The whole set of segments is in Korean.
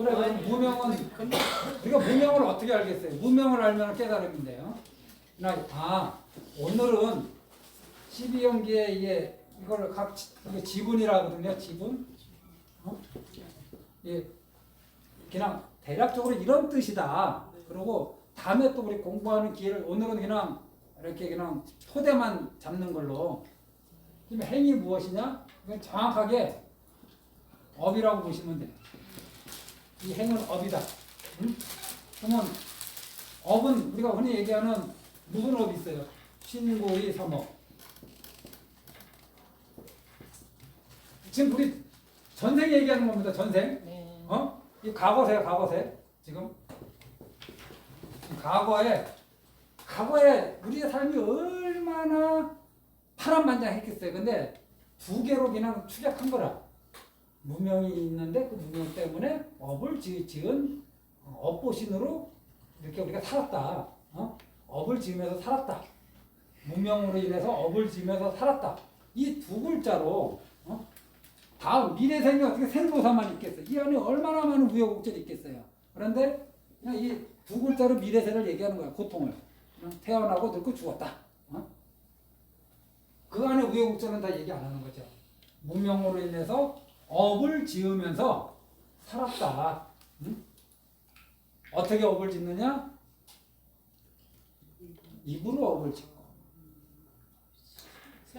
그래, 그럼 무명은 우리가 무명을 어떻게 알겠어요? 무명을 알면 깨달음인데요. 오늘은 12연기에 이걸 이게 지분이라거든요. 지분. 예, 그냥 대략적으로 이런 뜻이다. 그리고 다음에 또 우리 공부하는 기회를 오늘은 그냥 이렇게 그냥 토대만 잡는 걸로. 그럼 행이 무엇이냐? 이건 정확하게 업이라고 보시면 돼요. 이 행은 업이다. 응? 그러면 업은 우리가 흔히 얘기하는 무슨 업이 있어요? 신고의 삼업. 지금 우리 전생 얘기하는 겁니다. 전생. 네. 이 과거세요. 과거세. 지금 과거에 우리의 삶이 얼마나 파란만장했겠어요. 근데 두 개로 그냥 축약한 거라. 무명이 있는데 그 무명 때문에 업을 지은 업보신으로 이렇게 우리가 살았다. 업을 지으면서 살았다. 무명으로 인해서 업을 지으면서 살았다. 이 두 글자로 다음 미래생이 어떻게 생로사만 있겠어요? 이 안에 얼마나 많은 우여곡절이 있겠어요? 그런데 그냥 이 두 글자로 미래생을 얘기하는 거야. 고통을. 태어나고 늙고 죽었다. 그 안에 우여곡절은 다 얘기 안 하는 거죠. 무명으로 인해서 업을 지으면서 살았다. 응? 어떻게 업을 짓느냐? 입으로 업을 짓고,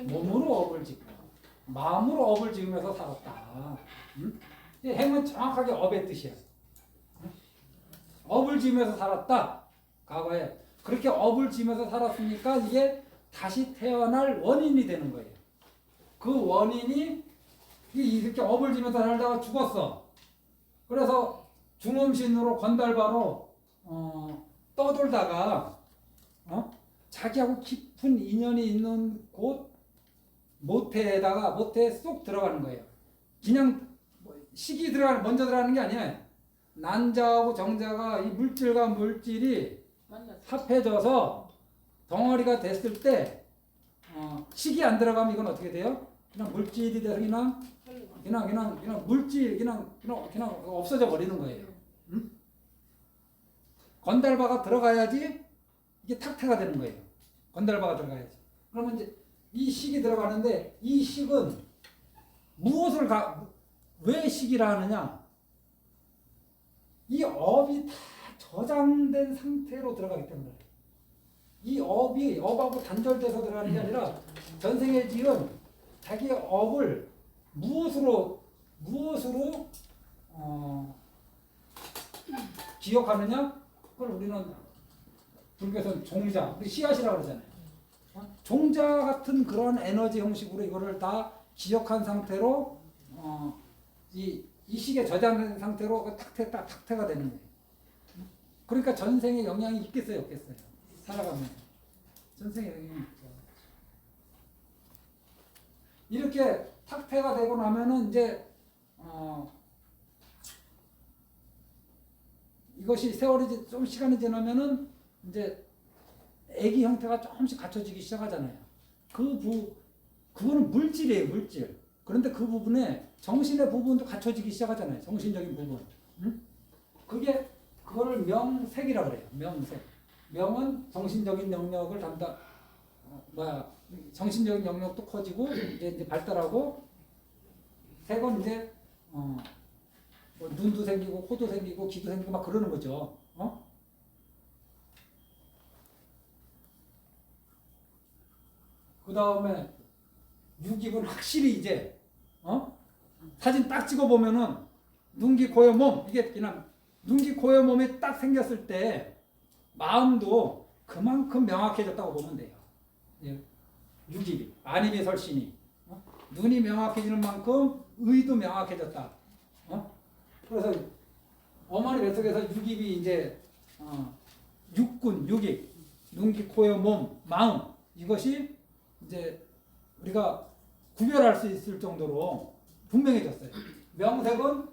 몸으로 업을 짓고, 마음으로 업을 지으면서 살았다. 응? 이 행은 정확하게 업의 뜻이야. 응? 업을 지으면서 살았다. 과거에 그렇게 업을 지으면서 살았으니까 이게 다시 태어날 원인이 되는 거예요. 그 원인이 이렇게 업을 지면서 살다가 죽었어. 그래서 중음신으로 건달바로 떠돌다가 자기하고 깊은 인연이 있는 곳 모태에 쏙 들어가는 거예요. 그냥 식이 먼저 들어가는 게 아니에요. 난자하고 정자가 이 물질과 물질이 합해져서 덩어리가 됐을 때 식이 안 들어가면 이건 어떻게 돼요? 그냥 물질이 돼서 그냥 물질 그냥 없어져 버리는 거예요. 응? 건달바가 들어가야지 이게 탁태가 되는 거예요. 건달바가 들어가야지. 그러면 이제 이 식이 들어가는데 이 식은 왜 식이라 하느냐? 이 업이 다 저장된 상태로 들어가기 때문에 이 업하고 단절돼서 들어가는 게 아니라 전생에 지은 자기의 업을 무엇으로 기억하느냐? 그걸 우리는 불교에서는 종자, 우리 씨앗이라고 그러잖아요. 종자 같은 그런 에너지 형식으로 이거를 다 기억한 상태로 이 식에 저장된 상태로 탁태가 되는 거예요. 그러니까 전생에 영향이 있겠어요, 없겠어요? 살아가면 전생에 영향이 있죠. 이렇게 탁태가 되고 나면은 이제 이것이 세월이 좀 시간이 지나면은 이제 애기 형태가 조금씩 갖춰지기 시작하잖아요. 그거는 물질이에요, 물질. 그런데 그 부분에 정신의 부분도 갖춰지기 시작하잖아요. 정신적인 부분. 응? 그거를 명색이라고 그래요. 명색. 명은 정신적인 영역을 정신적인 영역도 커지고 이제 발달하고, 색은 이제 뭐 눈도 생기고 코도 생기고 귀도 생기고 막 그러는 거죠. 그 다음에 육입은 확실히 이제 사진 딱 찍어 보면은 눈, 귀, 코, 몸, 이게 그냥 눈, 귀, 코, 몸이 딱 생겼을 때 마음도 그만큼 명확해졌다고 보면 돼요. 예. 육입이 안입이 설신이 눈이 명확해지는 만큼 의도 명확해졌다. 그래서 어머니 뱃속에서 육입이 이제 육군, 육입, 눈, 귀, 코, 몸, 마음, 이것이 이제 우리가 구별할 수 있을 정도로 분명해졌어요. 명색은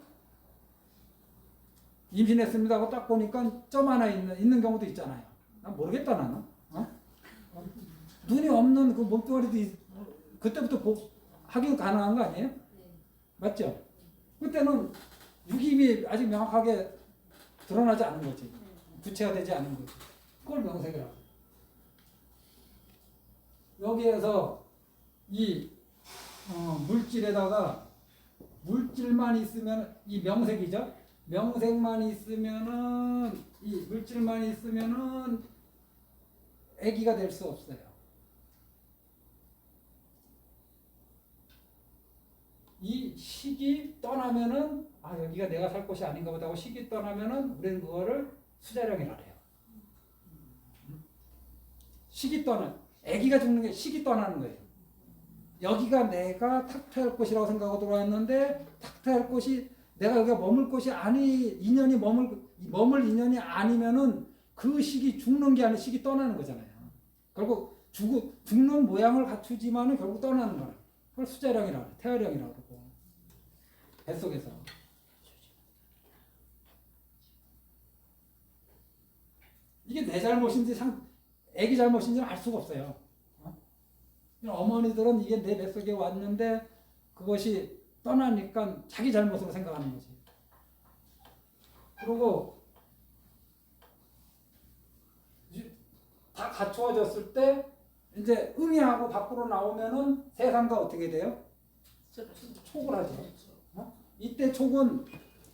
임신했습니다 하고 딱 보니까 점 하나 있는 경우도 있잖아요. 난 모르겠다, 나는. 눈이 없는 그 몸뚱아리도 그때부터 확인 가능한 거 아니에요? 맞죠? 그때는 유기임이 아직 명확하게 드러나지 않은 거지. 구체가 되지 않은 거지. 그걸 명색이라고. 여기에서 이 물질에다가 물질만 있으면 이 명색이죠. 명색만 있으면은 이 물질만 있으면은 애기가 될 수 없어요. 이 식이 떠나면은 여기가 내가 살 곳이 아닌가 보다 하고 식이 떠나면은 우리는 그거를 수자령이라 해요. 식이 떠나 애기가 죽는 게 식이 떠나는 거예요. 여기가 내가 탁퇴할 곳이라고 생각하고 들어왔는데 탁퇴할 곳이 내가 여기가 머물 곳이 인연이 머물 인연이 아니면은 그 식이 죽는 게 아니라 식이 떠나는 거잖아요. 결국 죽는 모양을 갖추지만은 결국 떠나는 거라. 그걸 수자령이라고 해. 태화령이라고 그러고. 뱃속에서. 이게 내 잘못인지 애기 잘못인지는 알 수가 없어요. 어머니들은 이게 내 뱃속에 왔는데 그것이 떠나니까 자기 잘못으로 생각하는 거지. 그리고 다 갖추어졌을 때 이제 응애하고 밖으로 나오면은 세상과 어떻게 돼요? 촉을 하죠. 이때 촉은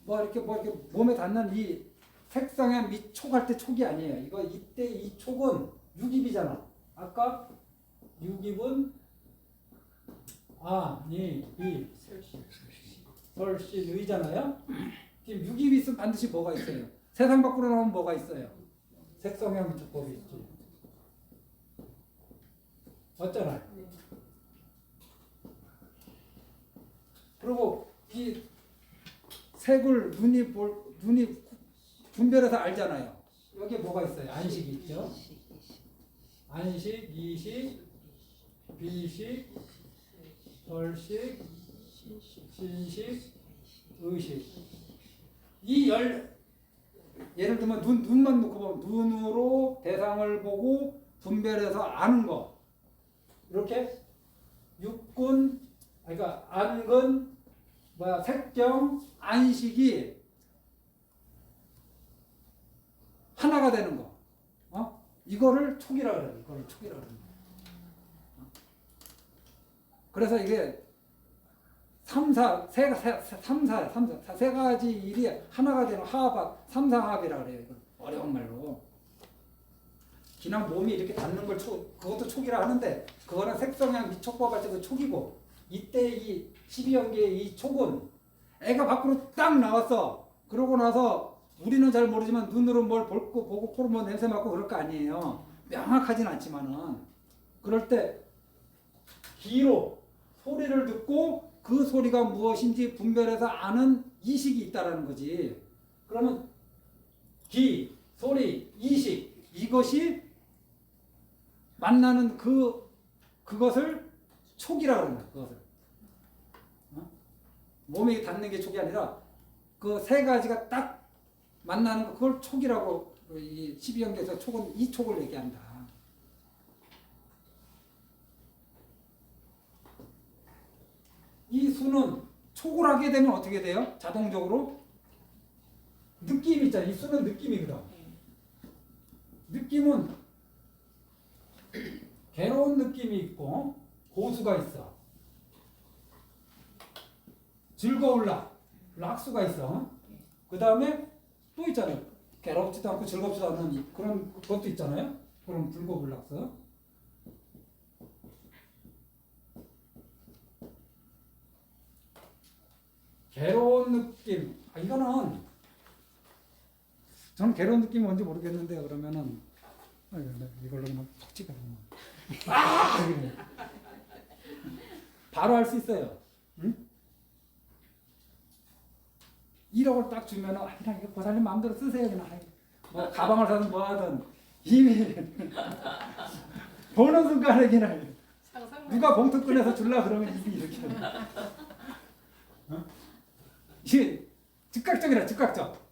뭐 이렇게 몸에 닿는 이 색상의 미 촉할 때 촉이 아니에요. 이때 이 촉은 유깁이잖아. 아까 유깁은 설신의잖아요. 지금 유깁이 있으면 반드시 뭐가 있어요? 세상 밖으로 나오면 뭐가 있어요? 색성형 미촉법이 있지. 맞잖아요. 그리고 이 색을 눈이 분별해서 알잖아요. 여기 뭐가 있어요? 안식이 있죠. 안식, 이식, 비식, 설식, 신식, 의식. 예를 들면 눈만 놓고 보면 눈으로 대상을 보고 분별해서 아는 거. 이렇게 육군, 그러니까 안근, 색경, 안식이 하나가 되는 거. 이거를 촉이라 그래요. 이거를 촉이라 그래요. 그래서 이게 세 가지 일이 하나가 되는 삼사합이라 그래요. 이걸 어려운 말로. 그냥 몸이 이렇게 닿는 걸 그것도 촉이라 하는데 그거는 색성향 미촉법 할 때 그 촉이고 이때 이 12연계의 이 촉은 애가 밖으로 딱 나왔어. 그러고 나서 우리는 잘 모르지만 눈으로 뭘 보고 코로 뭐 냄새 맡고 그럴 거 아니에요. 명확하진 않지만은 그럴 때 귀로 소리를 듣고 그 소리가 무엇인지 분별해서 아는 이식이 있다라는 거지. 그러면 귀, 소리, 이식 이것이 만나는 그것을 촉이라고 합니다. 그것을 몸에 닿는 게 촉이 아니라 그 세 가지가 딱 만나는 그걸 촉이라고 이 12연계에서 촉은 이 촉을 얘기한다. 이 수는 촉을 하게 되면 어떻게 돼요? 자동적으로 느낌이 있잖아요. 이 수는 느낌이거든. 느낌은 괴로운 느낌이 있고 고수가 있어. 즐거울라 락수가 있어. 그 다음에 또 있잖아요. 괴롭지도 않고 즐겁지도 않는 그런 것도 있잖아요. 그럼 불고불락서. 괴로운 느낌. 이거는 저는 괴로운 느낌이 뭔지 모르겠는데 그러면은 이걸로 그냥 팍 찍어. 바로 할 수 있어요. 응? 1억을 딱 주면은 그냥 이거 보살님 마음대로 쓰세요. 그냥 뭐 가방을 사든 뭐 하든 이미 보는 순간에 그냥 누가 봉투 꺼내서 줄라 그러면 입이 이렇게 이게 즉각적이라 즉각적.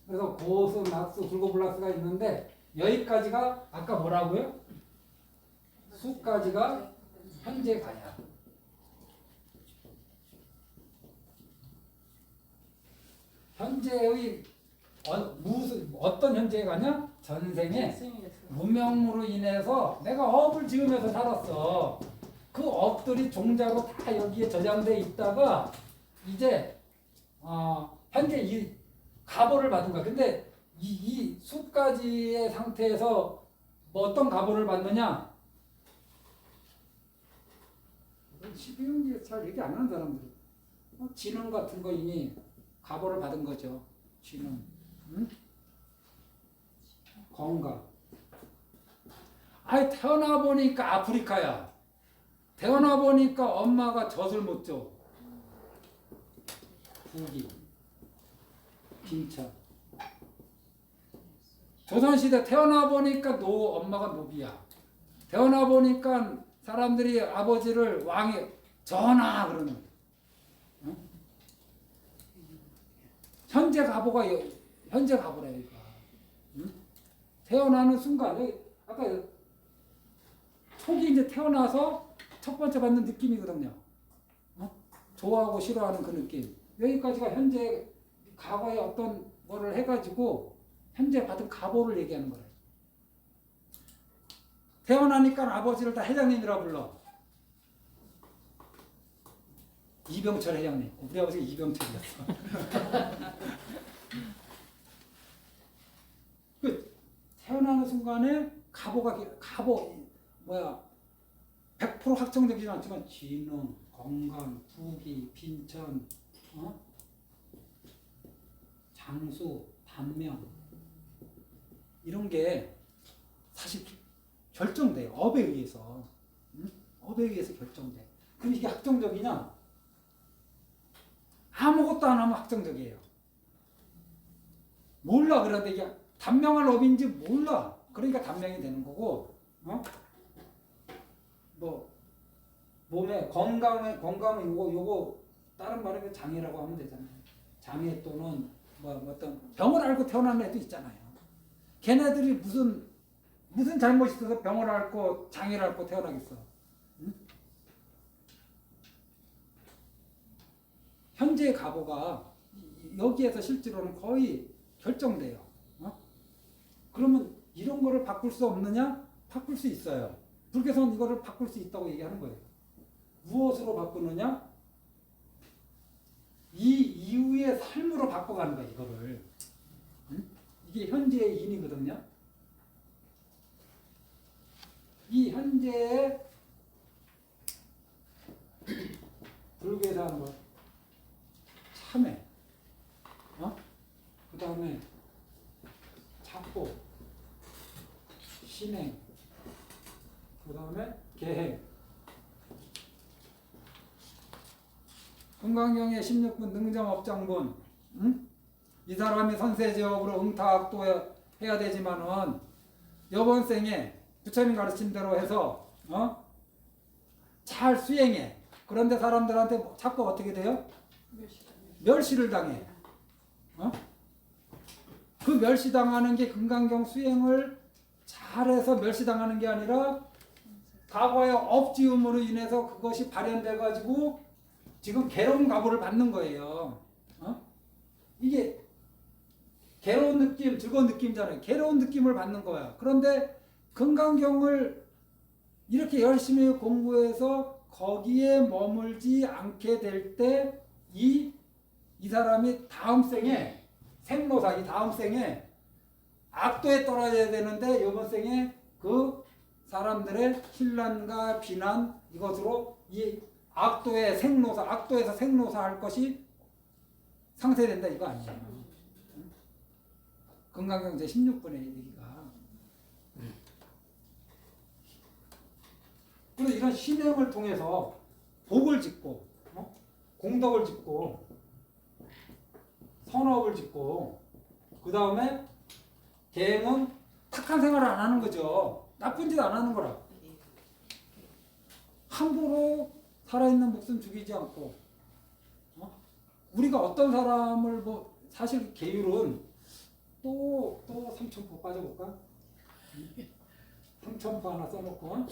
그래서 고수, 낙수, 불고불락수가 있는데 여기까지가 아까 뭐라고요? 수까지가 현재 가야. 현재의 무슨 어떤 현재가냐? 전생에 무명으로 인해서 내가 업을 지으면서 살았어. 그 업들이 종자로 다 여기에 저장돼 있다가 이제 현재 이 가보를 받은 거야. 근데 이 수까지의 상태에서 뭐 어떤 가보를 받느냐? 12운기 잘 얘기 안 하는 사람들이 지능 같은 거 이미 가보를 받은 거죠. 지능, 응? 건강. 아이 태어나 보니까 아프리카야. 태어나 보니까 엄마가 젖을 못 줘. 부기, 빈차. 조선시대 태어나 보니까 엄마가 노비야. 태어나 보니까 사람들이 아버지를 왕이 전하 그러는. 응? 현재 가보래 이거. 응? 태어나는 순간 아까 초기 이제 태어나서 첫 번째 받는 느낌이거든요. 좋아하고 싫어하는 그 느낌. 여기까지가 현재 과거에 어떤 거를 해가지고 현재 받은 가보를 얘기하는 거예요. 태어나니까 아버지를 다 회장님이라 불러. 이병철 회장님. 우리 아버지가 이병철이었어. 그 태어나는 순간에 가보 100% 확정되지는 않지만 지능, 건강, 부기, 빈천, 장수, 단명 이런 게 사실 결정돼요. 업에 의해서. 응? 업에 의해서 결정돼. 그럼 이게 확정적이냐? 아무것도 안 하면 확정적이에요. 몰라. 그런데 이게 단명한 업인지 몰라. 그러니까 단명이 되는 거고, 뭐 몸에 건강은 요거 다른 말에 장애라고 하면 되잖아요. 장애 또는 뭐 어떤 병을 앓고 태어난 애도 있잖아요. 걔네들이 무슨 잘못이 있어서 병을 앓고 장애를 앓고 태어나겠어. 응? 현재의 가보가 여기에서 실제로는 거의 결정돼요. 그러면 이런 거를 바꿀 수 없느냐? 바꿀 수 있어요. 불교에서는 이거를 바꿀 수 있다고 얘기하는 거예요. 무엇으로 바꾸느냐? 이 이후의 삶으로 바꿔가는 거예요. 이거를. 이게 현재의 인이거든요. 이 현재의 불교에서 하는 거 참회, 그 다음에 착보, 신행, 그 다음에 계행. 금강경의 16분 능정업장분. 이 사람이 선세제업으로 응타악도해야 되지만은 이번 생에 부처님 가르친 대로 해서 잘 수행해. 그런데 사람들한테 자꾸 어떻게 돼요? 멸시를 당해. 그 멸시당하는 게 금강경 수행을 잘해서 멸시당하는 게 아니라 과거의 업지음으로 인해서 그것이 발현돼 가지고 지금 괴로운 가보를 받는 거예요. 이게 괴로운 느낌, 즐거운 느낌이잖아요. 괴로운 느낌을 받는 거야. 그런데 금강경을 이렇게 열심히 공부해서 거기에 머물지 않게 될 때 이 사람이 다음 생에 생로사, 이 다음 생에 악도에 떨어져야 되는데 이번 생에 그 사람들의 혼란과 비난 이것으로 이 악도의 생로사, 악도에서 생로사 할 것이 상쇄된다 이거 아니에요. 금강경 제16분의 얘기가. 그래서 이런 신행을 통해서 복을 짓고 공덕을 짓고 선업을 짓고 그 다음에 계행은 탁한 생활을 안 하는 거죠. 나쁜 짓 안 하는 거라. 함부로 살아있는 목숨 죽이지 않고 우리가 어떤 사람을 사실 계율은 또 삼천포 빠져볼까? 삼천포 하나 써놓고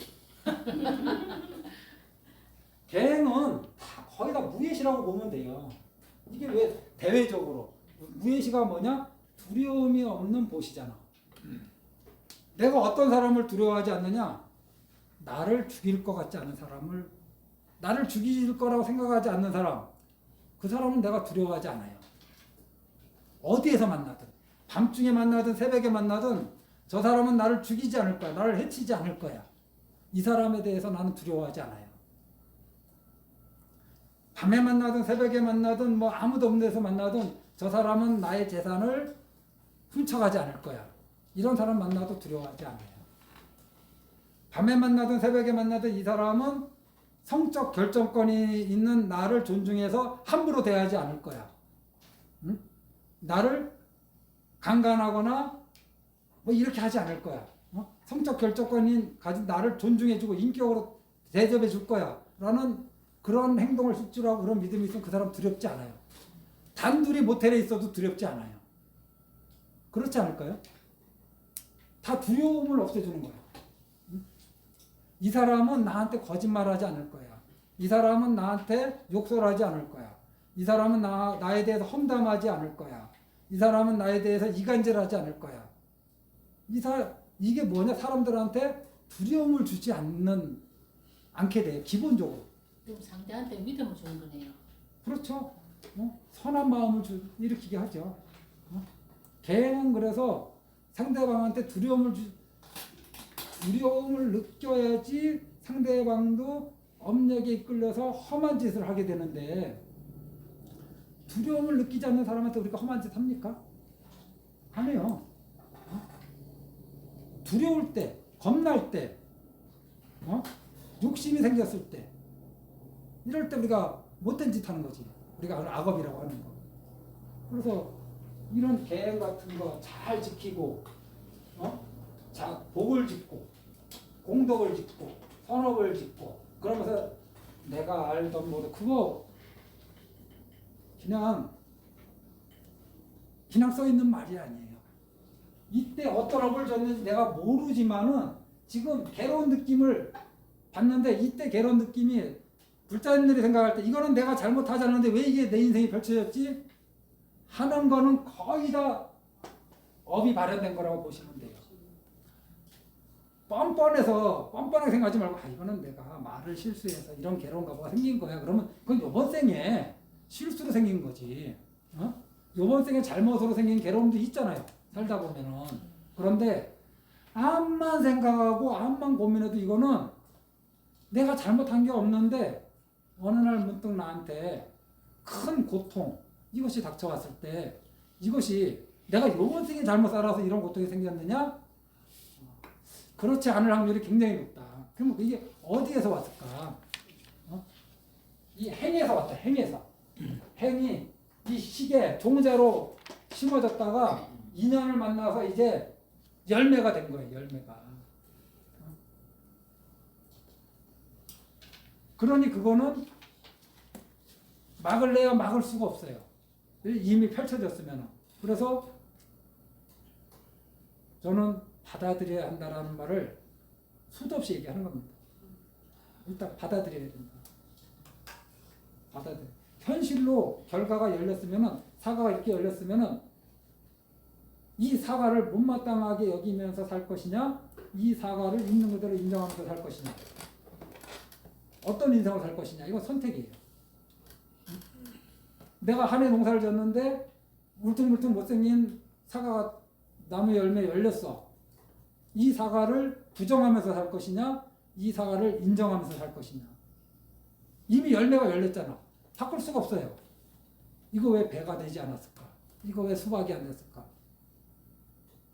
계행은 거의 다 무예시라고 보면 돼요. 이게 왜 대외적으로 무예시가 뭐냐? 두려움이 없는 보시잖아. 내가 어떤 사람을 두려워하지 않느냐? 나를 죽일 것 같지 않은 사람을, 나를 죽일 거라고 생각하지 않는 사람, 그 사람은 내가 두려워하지 않아요. 어디에서 만나든, 밤중에 만나든 새벽에 만나든 저 사람은 나를 죽이지 않을 거야. 나를 해치지 않을 거야. 이 사람에 대해서 나는 두려워하지 않아요. 밤에 만나든 새벽에 만나든 뭐 아무도 없는 데서 만나든 저 사람은 나의 재산을 훔쳐가지 않을 거야. 이런 사람 만나도 두려워하지 않아요. 밤에 만나든 새벽에 만나든 이 사람은 성적 결정권이 있는 나를 존중해서 함부로 대하지 않을 거야. 응? 나를 강간하거나 뭐 이렇게 하지 않을 거야. 성적 결정권이 가진 나를 존중해주고 인격으로 대접해 줄 거야. 라는 그런 행동을 할 줄 알고 그런 믿음이 있으면 그 사람 두렵지 않아요. 단둘이 모텔에 있어도 두렵지 않아요. 그렇지 않을까요? 다 두려움을 없애주는 거야. 이 사람은 나한테 거짓말하지 않을 거야. 이 사람은 나한테 욕설하지 않을 거야. 이 사람은 나에 대해서 험담하지 않을 거야. 이 사람은 나에 대해서 이간질하지 않을 거야. 이게 뭐냐? 사람들한테 두려움을 주지 않게 돼요. 기본적으로. 그럼 상대한테 믿음을 주는 거네요. 그렇죠. 선한 마음을 일으키게 하죠. 개는 그래서 상대방한테 두려움을 느껴야지 상대방도 업력에 이끌려서 험한 짓을 하게 되는데, 두려움을 느끼지 않는 사람한테 우리가 험한 짓 합니까? 안 해요. 두려울 때, 겁날 때, 욕심이 생겼을 때, 이럴 때 우리가 못된 짓 하는 거지. 우리가 악업이라고 하는 거. 그래서 이런 계획 같은 거 잘 지키고, 자, 복을 짓고, 공덕을 짓고, 선업을 짓고, 그러면서 내가 알던 모두 그거 그냥 써 있는 말이 아니에요. 이때 어떤 업을 줬는지 내가 모르지만은 지금 괴로운 느낌을 받는데, 이때 괴로운 느낌이 불자님들이 생각할 때 이거는 내가 잘못하지 않았는데 왜 이게 내 인생이 펼쳐졌지? 하는 거는 거의 다 업이 발현된 거라고 보시면 돼요. 뻔뻔하게 생각하지 말고, 이거는 내가 말을 실수해서 이런 괴로운 거가 생긴 거야. 그러면 그건 요번 생에 실수로 생긴 거지. 요번 생에 잘못으로 생긴 괴로움도 있잖아요. 살다 보면은. 그런데 암만 생각하고 암만 고민해도 이거는 내가 잘못한 게 없는데 어느 날 문득 나한테 큰 고통, 이것이 닥쳐왔을 때, 이것이 내가 요번 생에 잘못 살아서 이런 고통이 생겼느냐? 그렇지 않을 확률이 굉장히 높다. 그럼 이게 어디에서 왔을까? 이 행에서 왔다. 행에서. 행이 이 시계 종자로 심어졌다가 인연을 만나서 이제 열매가 된 거예요. 열매가. 그러니 그거는 막을래야 막을 수가 없어요. 이미 펼쳐졌으면. 그래서 저는 받아들여야 한다는 말을 수도 없이 얘기하는 겁니다. 일단 받아들여야 된다. 받아들여. 현실로 결과가 열렸으면은, 사과가 이렇게 열렸으면은 이 사과를 못마땅하게 여기면서 살 것이냐, 이 사과를 있는 그대로 인정하면서 살 것이냐, 어떤 인생을 살 것이냐, 이건 선택이에요. 내가 한 해 농사를 졌는데 울퉁불퉁 못생긴 사과가 나무 열매 열렸어. 이 사과를 부정하면서 살 것이냐, 이 사과를 인정하면서 살 것이냐. 이미 열매가 열렸잖아. 바꿀 수가 없어요. 이거 왜 배가 되지 않았을까? 이거 왜 수박이 안 됐을까?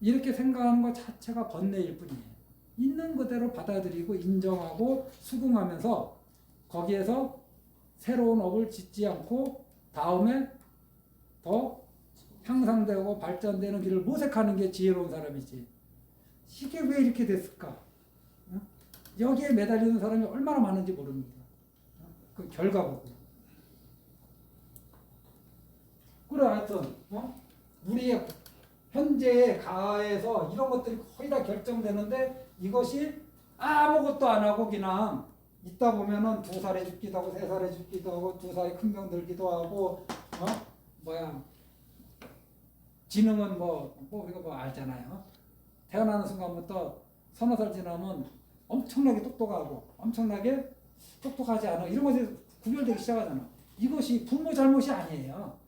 이렇게 생각하는 것 자체가 번뇌일 뿐이에요. 있는 그대로 받아들이고 인정하고 수긍하면서 거기에서 새로운 업을 짓지 않고 다음에 더 향상되고 발전되는 길을 모색하는 게 지혜로운 사람이지. 이게 왜 이렇게 됐을까? 여기에 매달리는 사람이 얼마나 많은지 모릅니다. 그 결과 보고. 그래, 하여튼 우리의 현재의 가에서 이런 것들이 거의 다 결정되는데, 이것이 아무것도 안 하고 그냥 있다 보면은 2살에 죽기도 하고 3살에 죽기도 하고 2살에 큰 병 들기도 하고 지능은 뭐 우리가 뭐 알잖아요. 태어나는 순간부터 서너 살 지나면 엄청나게 똑똑하고 엄청나게 똑똑하지 않아. 이런 것이 구별되기 시작하잖아. 이것이 부모 잘못이 아니에요.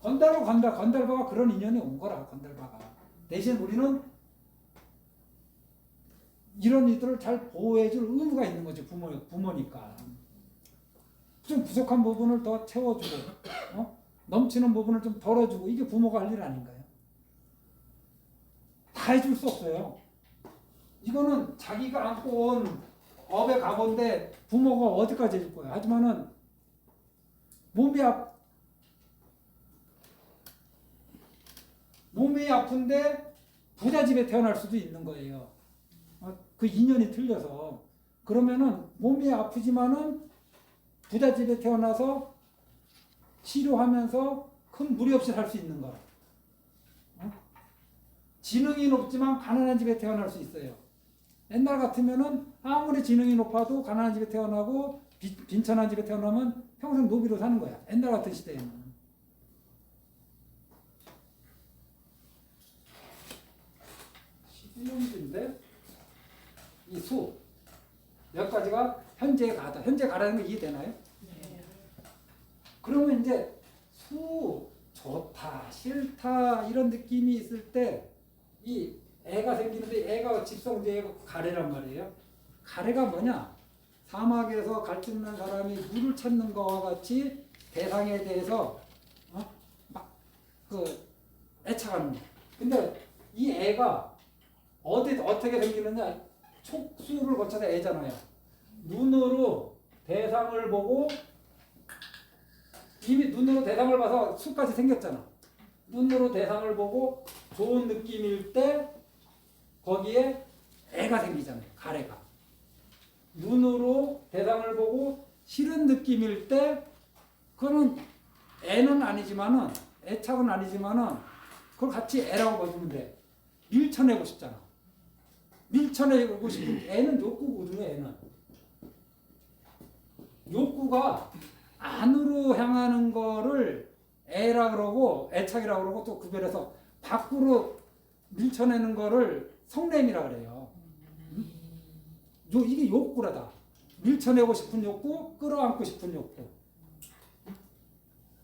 건달바가 그런 인연이 온 거라, 건달바가. 대신 우리는 이런 이들을 잘 보호해줄 의무가 있는 거죠, 부모니까. 좀 부족한 부분을 더 채워주고, 넘치는 부분을 좀 덜어주고, 이게 부모가 할 일 아닌가요? 다 해줄 수 없어요. 이거는 자기가 안고 온 업의 가본데 부모가 어디까지 해줄 거예요. 하지만은 몸이 아픈데 부자 집에 태어날 수도 있는 거예요. 그 인연이 틀려서. 그러면은 몸이 아프지만은 부자 집에 태어나서 치료하면서 큰 무리 없이 살 수 있는 거라. 지능이 높지만 가난한 집에 태어날 수 있어요. 옛날 같으면은 아무리 지능이 높아도 가난한 집에 태어나고 빈천한 집에 태어나면 평생 노비로 사는 거야. 옛날 같은 시대에는. 인데 이 수 몇 가지가 현재 가라는 거 이해되나요? 네. 그러면 이제 수 좋다 싫다 이런 느낌이 있을 때 이 애가 생기는데 애가 집성대가 가래란 말이에요. 가래가 뭐냐? 사막에서 갈증난 사람이 물을 찾는 것과 같이 대상에 대해서 애착하는 거야. 근데 이 애가 어떻게 생기느냐? 촉수를 거쳐서 애잖아요. 눈으로 대상을 보고 이미 눈으로 대상을 봐서 수까지 생겼잖아. 눈으로 대상을 보고 좋은 느낌일 때 거기에 애가 생기잖아요. 가래가. 눈으로 대상을 보고 싫은 느낌일 때 그거는 애는 아니지만은 애착은 아니지만은 그걸 같이 애라고 봐주면 돼. 밀쳐내고 싶잖아. 밀쳐내고 싶은 애는 욕구거든요. 애는 욕구가 안으로 향하는 거를 애라 그러고 애착이라 그러고 또 구별해서 밖으로 밀쳐내는 거를 성냄이라 그래요. 이게 욕구라다. 밀쳐내고 싶은 욕구, 끌어안고 싶은 욕구.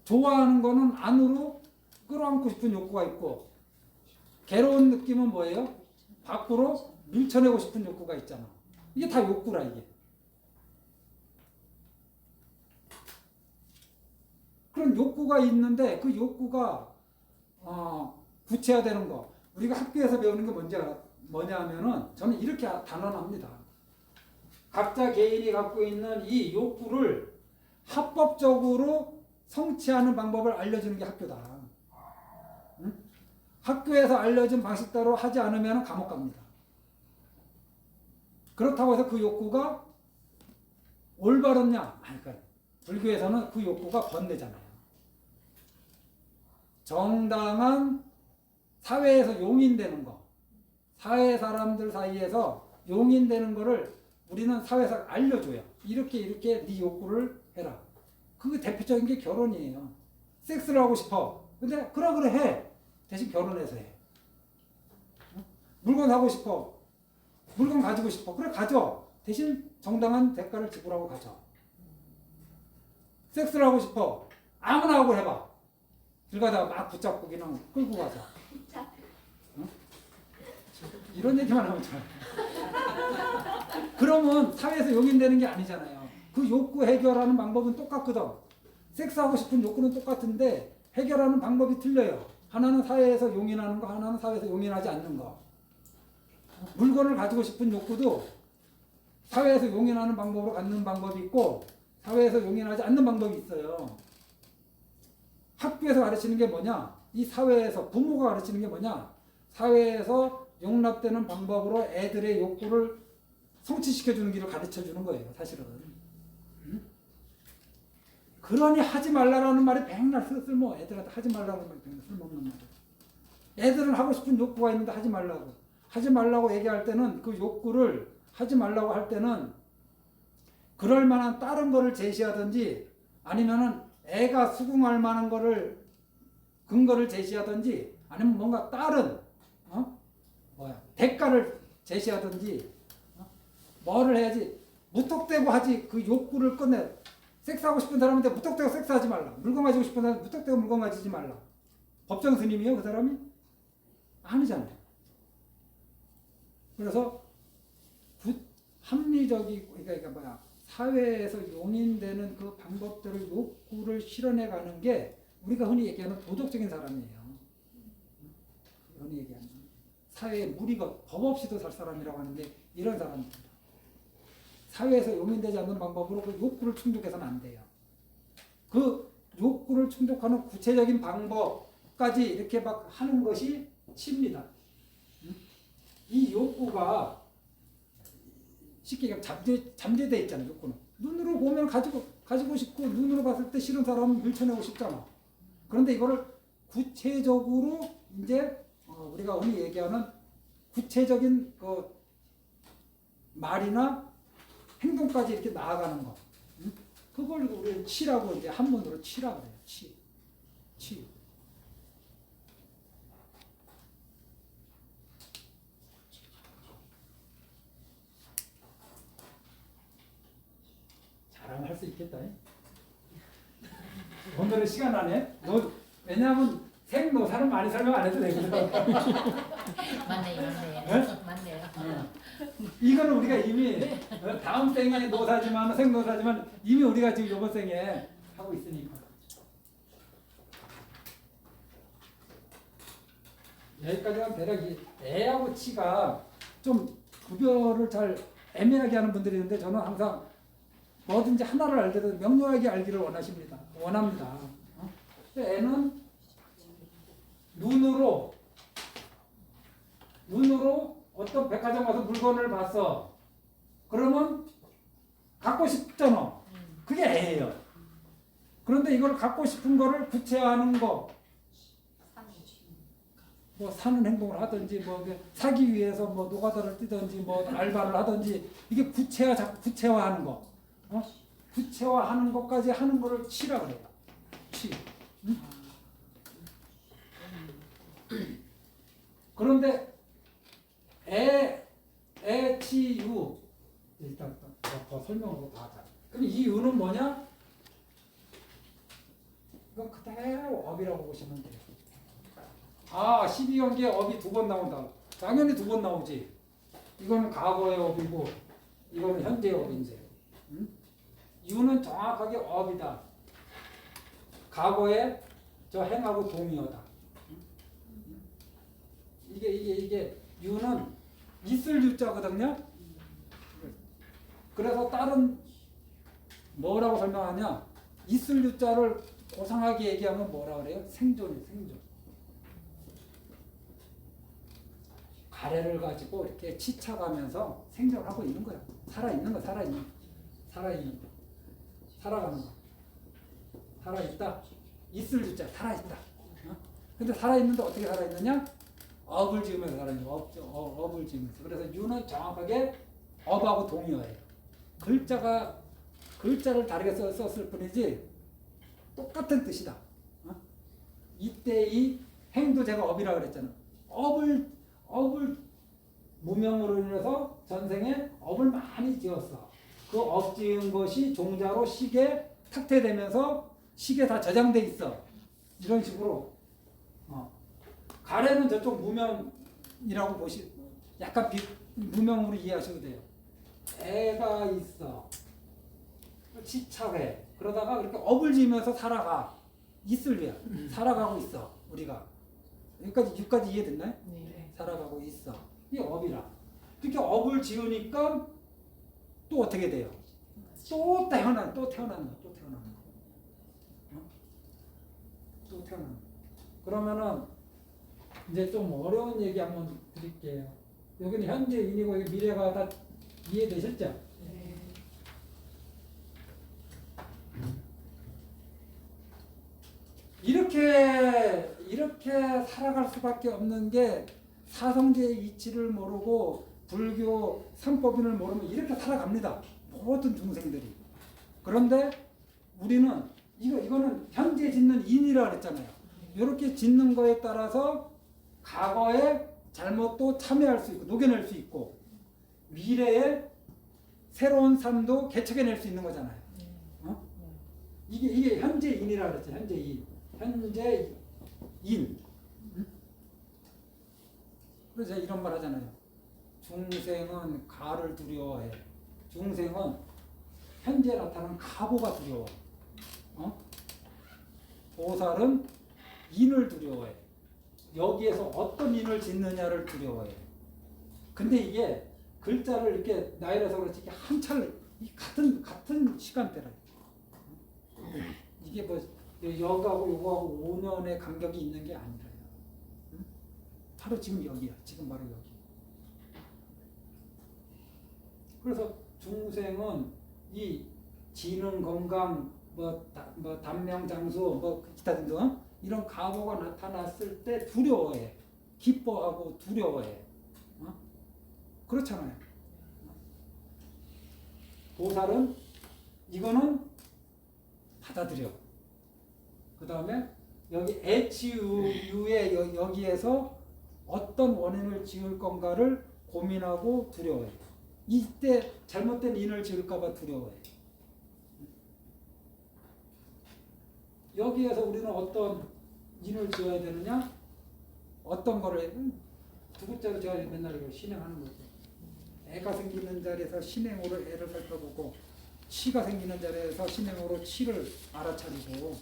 좋아하는 거는 안으로 끌어안고 싶은 욕구가 있고, 괴로운 느낌은 뭐예요? 밖으로 밀쳐내고 싶은 욕구가 있잖아. 이게 다 욕구라 이게. 그런 욕구가 있는데 그 욕구가 구체화되는 거. 우리가 학교에서 배우는 게 뭐냐 하면은 저는 이렇게 단언합니다. 각자 개인이 갖고 있는 이 욕구를 합법적으로 성취하는 방법을 알려주는 게 학교다. 응? 학교에서 알려준 방식대로 하지 않으면 감옥 갑니다. 그렇다고 해서 그 욕구가 올바르냐? 아니까 불교에서는 그 욕구가 번뇌잖아요. 정당한 사회에서 용인되는 거, 사회 사람들 사이에서 용인되는 거를 우리는 사회에서 알려줘요. 이렇게 네 욕구를 해라. 그게 대표적인 게 결혼이에요. 섹스를 하고 싶어. 근데 그래 해. 대신 결혼해서 해. 물건 사고 싶어. 물건 가지고 싶어. 그래 가져. 대신 정당한 대가를 지불하고 가져. 섹스를 하고 싶어. 아무나 하고 해봐. 길 가다가 막 붙잡고 그냥 끌고 가자. 응? 이런 얘기만 하면 잘. 그러면 사회에서 용인되는 게 아니잖아요. 그 욕구 해결하는 방법은 똑같거든. 섹스하고 싶은 욕구는 똑같은데 해결하는 방법이 틀려요. 하나는 사회에서 용인하는 거, 하나는 사회에서 용인하지 않는 거. 물건을 가지고 싶은 욕구도 사회에서 용인하는 방법으로 갖는 방법이 있고 사회에서 용인하지 않는 방법이 있어요. 학교에서 가르치는 게 뭐냐? 이 사회에서 부모가 가르치는 게 뭐냐? 사회에서 용납되는 방법으로 애들의 욕구를 성취시켜주는 길을 가르쳐주는 거예요. 사실은. 응? 그러니 하지 말라라는 말이 백날 쓸모. 애들한테 하지 말라는 말이 백날 쓸모없는 말이에요. 애들은 하고 싶은 욕구가 있는데 하지 말라고. 하지 말라고 얘기할 때는 그 욕구를 하지 말라고 할 때는 그럴 만한 다른 거를 제시하든지 아니면은 애가 수긍할 만한 거를 근거를 제시하든지 아니면 뭔가 다른 대가를 제시하든지 뭐를 해야지. 무턱대고 하지. 그 욕구를 끝내. 섹스하고 싶은 사람한테 무턱대고 섹스하지 말라. 물건 가지고 싶은 사람한테 무턱대고 물건 가지지 말라. 법정 스님이요 그 사람이? 아니잖아요. 그래서 합리적이고 그러니까 뭐야 사회에서 용인되는 그 방법들을 욕구를 실현해 가는 게 우리가 흔히 얘기하는 도덕적인 사람이에요. 흔히 얘기하는 사회에 무리가 법 없이도 살 사람이라고 하는데 이런 사람입니다. 사회에서 용인되지 않는 방법으로 그 욕구를 충족해서는 안 돼요. 그 욕구를 충족하는 구체적인 방법까지 이렇게 막 하는 것이 치입니다. 이 욕구가 쉽게 얘기하면 잠재되어 있잖아요. 욕구는 눈으로 보면 가지고 싶고 눈으로 봤을 때 싫은 사람은 밀쳐내고 싶잖아. 그런데 이거를 구체적으로 이제 우리가 흔히 얘기하는 구체적인 그 말이나 행동까지 이렇게 나아가는 거. 그걸 우리는 치라고 이제 한문으로 치라고 해요. 치. 자랑할 수 있겠다. 오늘은 시간 안에 왜냐하면 생노사는 많이 설명 안 해도 되거든. 맞네요. 네? 맞네요. 이거는 우리가 이미 다음 생에 노사지만 생노사지만 이미 우리가 지금 이번 생에 하고 있으니까. 여기까지는 대략 애하고 치가 좀 구별을 잘 애매하게 하는 분들이 있는데 저는 항상 뭐든지 하나를 알더라도 명료하게 알기를 원합니다. 애는 눈으로 어떤 백화점 가서 물건을 봤어. 그러면 갖고 싶잖아. 그게 애예요. 그런데 이걸 갖고 싶은 거를 구체화하는 거, 뭐 사는 행동을 하든지 뭐 사기 위해서 뭐 노가다를 뛰든지 뭐 알바를 하든지 이게 구체화하는 거, 구체화하는 것까지 하는 거를 치라 그래요. 치. 그런데 치,유 일단 더 설명으로 다 하자. 그럼 이 유는 뭐냐? 이건 그대로 업이라고 보시면 돼요. 12경기에 업이 2번 나온다. 당연히 2번 나오지. 이거는 과거의 업이고 이거는 현재의 업인데. 유는 정확하게 업이다. 과거에 저 행하고 동의어다. 이게 유는 있을 유자거든요. 그래서 다른 뭐라고 설명하냐? 있을 유자를 고상하게 얘기하면 뭐라 그래요? 생존. 가래를 가지고 이렇게 치쳐가면서 생존하고 있는 거야. 살아가는 거. 살아있다. 있을 유자, 살아있다. 근데 살아있는데 어떻게 살아있느냐? 업을 지으면서 살아있는 거. 업을 지으면서. 그래서 유는 정확하게 업하고 동의어예요. 글자를 다르게 썼을 뿐이지 똑같은 뜻이다. 이때 이 행도 제가 업이라고 그랬잖아. 업을 무명으로 인해서 전생에 업을 많이 지었어. 그 업 지은 것이 종자로 식에 탁퇴되면서 식에 다 저장돼 있어. 이런 식으로. 가래는 저쪽 무명이라고 약간 무명으로 이해하셔도 돼요. 애가 있어. 치착해. 그러다가 이렇게 업을 지으면서 살아가. 있을이야. 살아가고 있어. 우리가. 여기까지 이해됐나요? 네. 살아가고 있어. 이게 업이라. 이렇게 업을 지으니까 또 어떻게 돼요? 또 태어나는 거. 그러면은 이제 좀 어려운 얘기 한번 드릴게요. 여기는 현재인이고 미래가 다 이해되셨죠? 네. 이렇게 살아갈 수밖에 없는 게 사성제의 이치를 모르고 불교 삼법인을 모르면 이렇게 살아갑니다. 모든 중생들이. 그런데 우리는 이거는 현재 짓는 인이라 그랬잖아요. 이렇게 짓는 거에 따라서 과거의 잘못도 참여할 수 있고 녹여낼 수 있고 미래의 새로운 삶도 개척해낼 수 있는 거잖아요. 어? 이게 현재인이라 그랬죠. 현재인. 현재인. 그래서 제가 이런 말 하잖아요. 중생은 가를 두려워해. 중생은 현재 나타나는 가보가 두려워. 보살은 인을 두려워해. 여기에서 어떤 인을 짓느냐를 두려워해. 근데 이게 글자를 이렇게 나열해서 그렇지 이게 한철 같은 시간대라. 이게 뭐 여가고 요거하고 5년의 간격이 있는 게 아니라요. 바로 지금 여기야. 지금 바로 여기. 그래서 중생은 이 지능 건강 뭐 단명 장수 뭐 기타 등등 이런 가보가 나타났을 때 두려워해. 기뻐하고 두려워해. 그렇잖아요. 보살은 이거는 받아들여. 그 다음에 여기 애치유의 여기에서 어떤 원인을 지을 건가를 고민하고 두려워해. 이때 잘못된 인을 지을까봐 두려워해. 여기에서 우리는 어떤 인을 지어야 되느냐? 어떤 거를 두 글자로 제가 맨날 이걸 신행하는 거죠. 애가 생기는 자리에서 신행으로 애를 살펴보고 치가 생기는 자리에서 신행으로 치를 알아차리고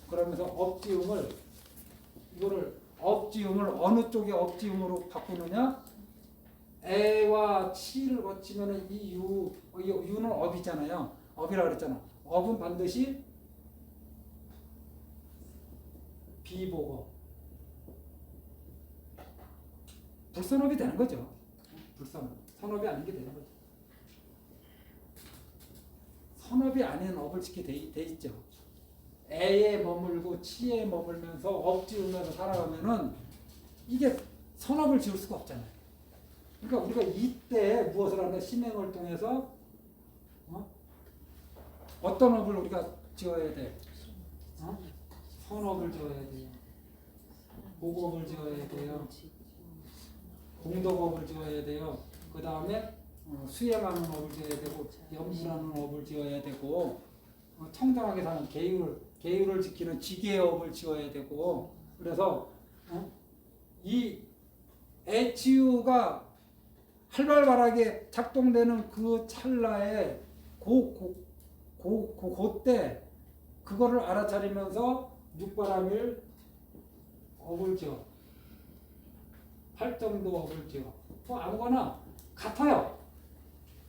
그러면서 억지음을 어느 쪽에 억지음으로 바꾸느냐? 애와 치를 거치면 이 유는 업이잖아요. 업이라 그랬잖아. 업은 반드시 비보고 불선업이 되는 거죠. 불선업. 선업이 아닌 게 되는 거죠. 선업이 아닌 업을 짓게 돼 있죠. 애에 머물고 치에 머물면서 억지으면서 살아가면은 이게 선업을 지을 수가 없잖아요. 그러니까 우리가 이때 무엇을 하냐 신행을 통해서 어떤 업을 우리가 지어야 돼? 선업을 지어야 돼요. 보고업을 지어야 돼요. 공덕업을 지어야 돼요. 그 다음에 수행하는 업을 지어야 되고 염불하는 업을 지어야 되고 청정하게 사는 계율을 지키는 지계업을 지어야 되고 그래서 이 애치유가 활발하게 작동되는 그 찰나에 그때 그거를 알아차리면서 육바람일 업을 지어 팔정도 업을 지어 뭐 아무거나 같아요.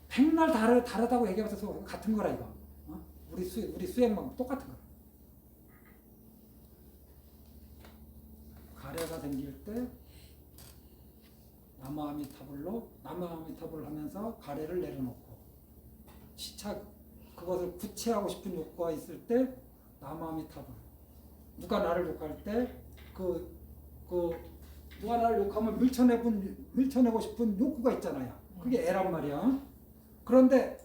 백날 다르다고 얘기하면서 같은 거라 이거. 우리 수행만 똑같은 거. 가래가 생길 때 남아미타불을 하면서 가래를 내려놓고 그것을 구체하고 싶은 욕구가 있을 때 남아미타불. 누가 나를 욕할 때 누가 나를 욕하면 밀쳐내고 싶은 욕구가 있잖아요. 그게 애란 말이야. 그런데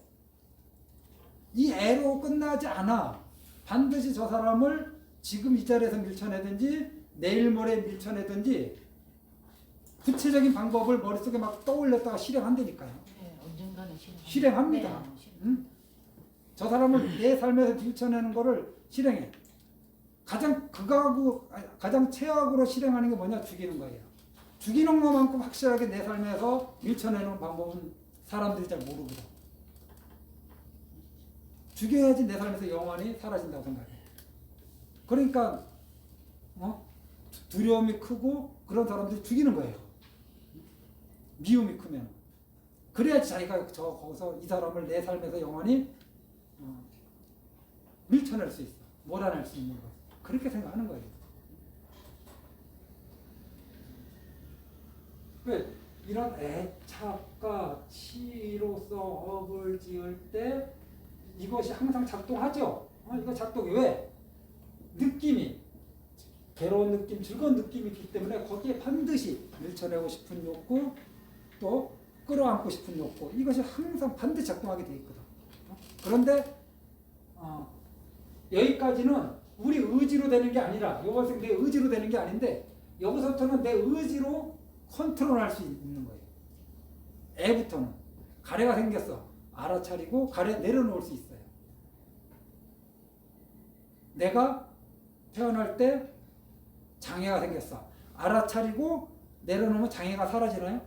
이 애로 끝나지 않아. 반드시 저 사람을 지금 이 자리에서 밀쳐내든지 내일 모레 밀쳐내든지 구체적인 방법을 머릿속에 막 떠올렸다가 실행한다니까요. 네, 언젠가는 실행합니다. 네, 응? 저 사람을 내 삶에서 밀쳐내는 거를 실행해. 가장 최악으로 실행하는 게 뭐냐? 죽이는 거예요. 죽이는 것만큼 확실하게 내 삶에서 밀쳐내는 방법은 사람들이 잘 모르거든. 죽여야지 내 삶에서 영원히 사라진다고 생각해. 그러니까 두려움이 크고 그런 사람들이 죽이는 거예요. 미움이 크면. 그래야지 자기가 거기서 이 사람을 내 삶에서 영원히 밀쳐낼 수 있어. 몰아낼 수 있는 거예요. 그렇게 생각하는 거예요. 왜? 이런 애착과 치로서 업을 지을 때 이것이 항상 작동하죠. 이거 작동이 왜? 느낌이 괴로운 느낌, 즐거운 느낌이 있기 때문에 거기에 반드시 밀쳐내고 싶은 욕구, 또 끌어안고 싶은 욕구, 이것이 항상 반드시 작동하게 돼 있거든. 그런데 여기까지는 우리 의지로 되는 게 아니라 이것은 내 의지로 되는 게 아닌데 여기서부터는 내 의지로 컨트롤할 수 있는 거예요. 애부터는 가래가 생겼어. 알아차리고 가래 내려놓을 수 있어요. 내가 태어날 때 장애가 생겼어. 알아차리고 내려놓으면 장애가 사라지나요?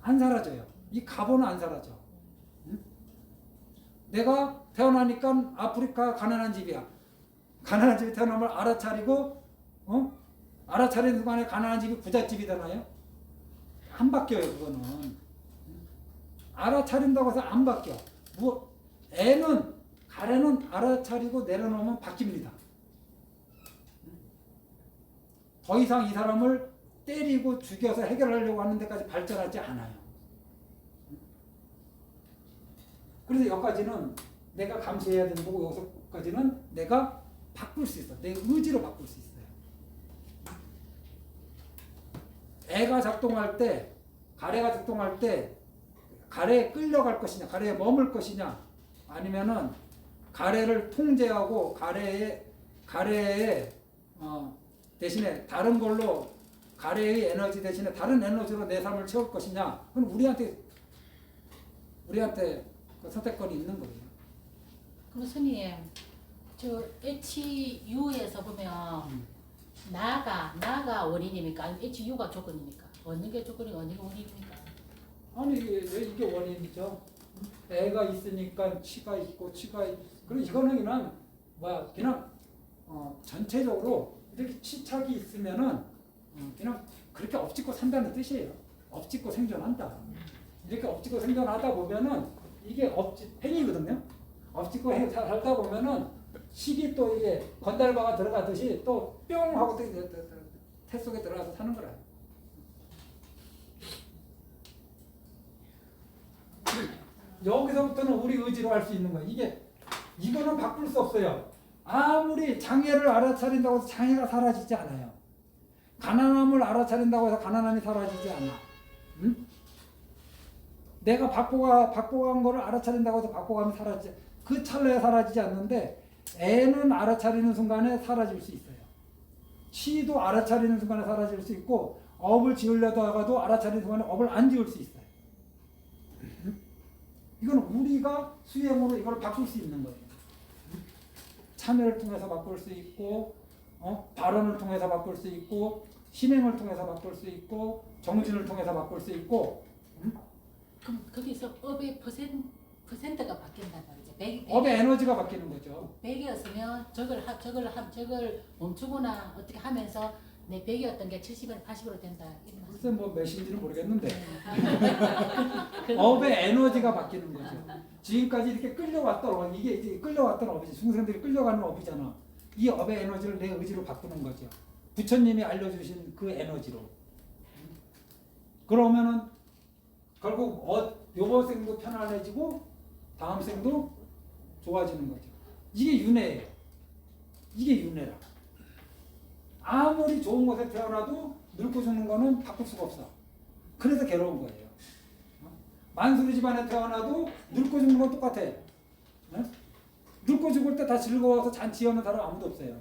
안 사라져요. 이 가보는 안 사라져. 응? 내가 태어나니까 아프리카 가난한 집이야. 가난한 집에 태어나면 알아차리고 알아차리는 순간에 가난한 집이 부잣집이 되나요? 안 바뀌어요. 그거는. 알아차린다고 해서 안 바뀌어. 가래는 알아차리고 내려놓으면 바뀝니다. 더 이상 이 사람을 때리고 죽여서 해결하려고 하는 데까지 발전하지 않아요. 그래서 여기까지는 내가 감수해야 되는 거고 여기서까지는 내가 바꿀 수 있어. 내 의지로 바꿀 수 있어요. 애가 작동할 때, 가래가 작동할 때 가래에 끌려갈 것이냐, 가래에 머물 것이냐, 아니면은 가래를 통제하고 가래에 대신에 다른 걸로 가래의 에너지 대신에 다른 에너지로 내 삶을 채울 것이냐, 그건 우리한테 그 선택권이 있는 거예요. 그럼 스님, 저 HU에서 보면 나가 원인입니까? 아니면 HU가 조건입니까? 어느 게 조건이고 어느 게 원인입니까? 아니 이게 원인이죠. 애가 있으니까 치가 있고 그리고 이거는 그냥 전체적으로 이렇게 치착이 있으면은 그냥 그렇게 엎짓고 산다는 뜻이에요. 엎짓고 생존한다. 이렇게 엎짓고 생존하다 보면은 이게 팽이거든요. 엎짓고 살다 보면은 식이 또 이게 건달바가 들어가듯이 또 뿅 하고 또 태 속에 들어가서 사는 거라. 여기서부터는 우리 의지로 할 수 있는 거야. 이거는 바꿀 수 없어요. 아무리 장애를 알아차린다고 해서 장애가 사라지지 않아요. 가난함을 알아차린다고 해서 가난함이 사라지지 않아. 응? 내가 바꿔간 거를 알아차린다고 해서 바꿔가면 사라지지, 그 찰나에 사라지지 않는데 애는 알아차리는 순간에 사라질 수 있어요. 치도 알아차리는 순간에 사라질 수 있고 업을 지으려다가도 알아차리는 순간에 업을 안 지을 수 있어요. 이건 우리가 수행으로 이걸 바꿀 수 있는 거예요. 참여를 통해서 바꿀 수 있고, 발언을 통해서 바꿀 수 있고, 신행을 통해서 바꿀 수 있고, 정진을 통해서 바꿀 수 있고. 그럼 거기서 업의 퍼센트가 바뀐단 말이죠. 업의 에너지가 바뀌는 거죠. 100이었으면 저걸 멈추거나 어떻게 하면서 내 100이었던 게 70에서 80으로 된다. 글쎄 몇인지는 모르겠는데 업의 에너지가 바뀌는 거죠. 지금까지 이렇게 끌려왔던 업, 이게 이제 끌려왔던 업이지. 중생들이 끌려가는 업이잖아. 이 업의 에너지를 내 의지로 바꾸는 거죠. 부처님이 알려주신 그 에너지로. 그러면은 결국 요번 생도 편안해지고 다음 생도 좋아지는 거죠. 이게 윤회예요. 이게 윤회라. 아무리 좋은 곳에 태어나도 늙고 죽는 거는 바꿀 수가 없어. 그래서 괴로운 거예요. 만수리 집안에 태어나도 늙고 죽는 건 똑같아. 늙고 죽을 때 다 즐거워서 잔치하는 사람 아무도 없어요.